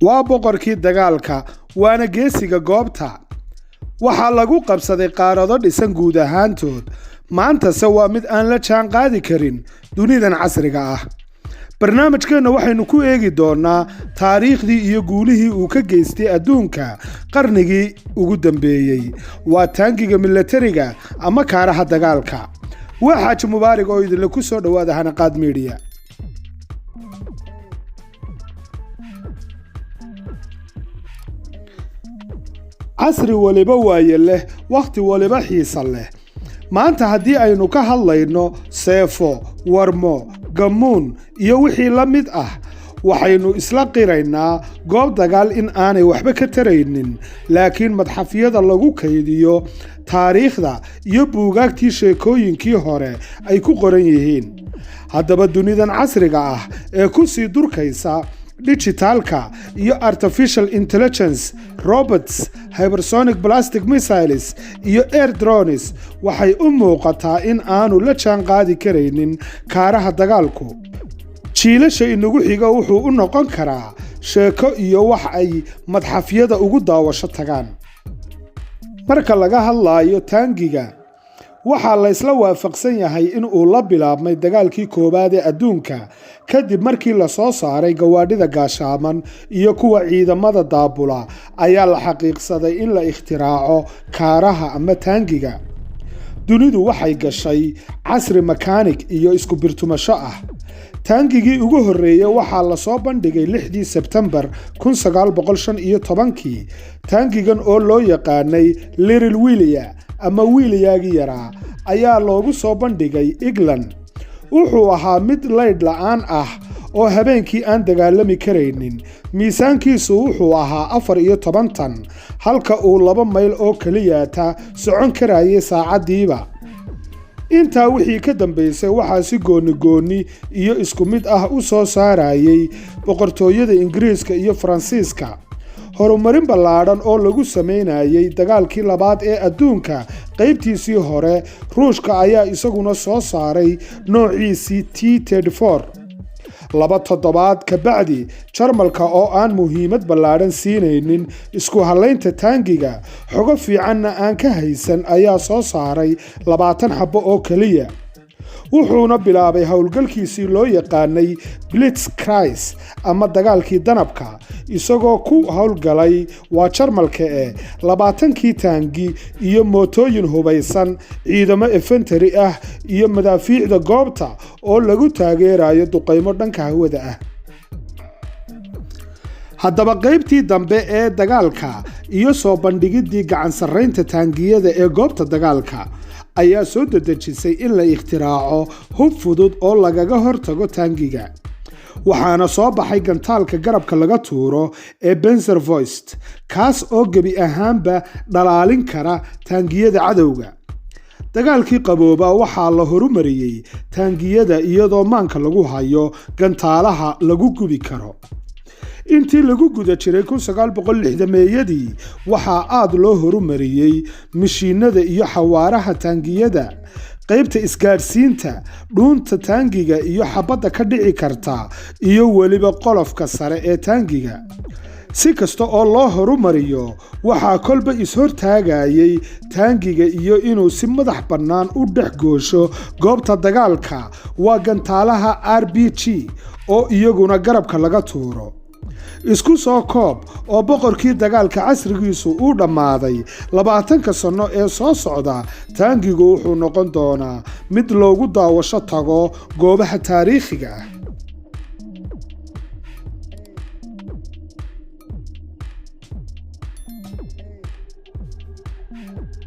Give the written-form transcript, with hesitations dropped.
waa boqorkii dagaalka waana geesiga goobta. waxaa lagu qabsaday qaarado dhisan guud ahaantood, maantase waa mid aan la jaan qaadi karin dunidan casriga ah. barnaamijkeenna waxaynu ku eegi doonaa taariikhdii iyo guulihii uu ka geystay adduunka qarnigii ugu dambeeyey. waa taangiga milatariga ama kaaraha dagaalka. waa xaaji mubaarak oo idinla ku soo dhowaada Hanaqaad Media. casri waliba waaye leh, wakhti waliba xiisa leh. maanta haddii aynu ka hadlayno seefo, warmo, gamuun iyo wixii la mid ah, waxaynu isla qiraynaa goob dagaal in aanay waxba ka taraynin, laakiin madxafyada lagu kaydiyo taariikhda iyo buugaagtii sheekooyinkii hore ay ku qoran yihiin. haddaba dunidan casriga ah ee ku sii durkaysa digitalka iyo artificial intelligence, robots, hypersonic ballistic missiles iyo air drones waxay u muuqataa in aanu la jaan qaadi karaynin kaaraha dagaalku. jiilasha inagu xiga wuxuu u noqon karaa sheeko iyo wax ay madxafyada ugu daawasho tagaan. marka laga hadlayo taangiga, waxaa la isla waafaqsan yahay in uu la bilaabmay dagaalkii koowaad ee adduunka kadib markii la soo saaray gawaadhida gaashaaman iyo kuwa ciidamada daabula ayaa la xaqiiqsaday in la ikhtiraaco kaaraha ama taangiga. dunidu waxay gashay casri makaanig iyo isku birtumasho ah. taangigii ugu horreeyay waxaa la soo bandhigay 6 Sebtembar 1915. taangigan oo loo yaqaanay Little Willia ama wiilayaagii yaraa ayaa loogu soo bandhigay England. wuxuu ahaa mid laydh la'aan ah oo habeenkii aan dagaalami karaynin. miisaankiisu wuxuu ahaa 14 tan, halka uu 2 mayl oo keliyaata socon karayay saacadiiba. intaa wixii ka dambeysay waxaa si gooni iyo isku mid ah u soo saarayay boqortooyada Ingiriiska iyo Faransiiska. horumarin ballaadhan oo lagu sameynayay dagaalkii labaad ee adduunka qaybtiisii hore, Ruushka ayaa isaguna soo saaray noociisii T-34. 2 toddobaad ka bacdi, Jarmalka oo aan muhiimad ballaadhan siinaynin isku halaynta taangiga, xogo fiicanna aan ka haysan, ayaa soo saaray 20 xabo oo keliya. wuxuuna bilaabay howlgalkiisii loo yaqaanay Blitzkrieg ama dagaalkii danabka, isagoo ku howlgalay waa Jarmalka 20 taangi iyo mootooyin hubaysan, ciidamo infantry ah iyo madaafiicda goobta oo lagu taageerayo duqeymo dhanka hawada ah. haddaba qaybtii dambe ee dagaalka iyo soo bandhigidii gacan sarreynta taangiyada ee goobta dagaalka ayaa soo dedejisay in la ikhtiraaco hub fudud oo lagaga hortago taangiga. waxaana soo baxay gantaalka garabka laga tuuro ee Panzerfaust, kaas oo gebi ahaanba dhalaalin kara taangiyada cadowga. dagaalkii qabooba waxaa la horumariyey taangiyada iyadoo maanka lagu hayo gantaalaha lagu gubi karo. intii lagu guda jiray 1960meeyadii waxaa aad loo horumariyey mishiinada iyo xawaaraha taangiyada, qaybta isgaadhsiinta, dhuunta taangiga iyo xabadda ka dhici karta, iyo weliba qolofka sare ee taangiga. si kasta oo loo horumariyo, waxaa kolba is-hortaagayay taangiga iyo inuu si madax bannaan u dhex goosho goobta dagaalka waa gantaalaha RPG oo iyaguna garabka laga tuuro. isku soo koob oo boqorkii dagaalka casrigiisu uu dhammaaday 20 sano ee soo socda, taangigu wuxuu noqon doonaa mid loogu daawasho tago goobaha taariikhiga ah.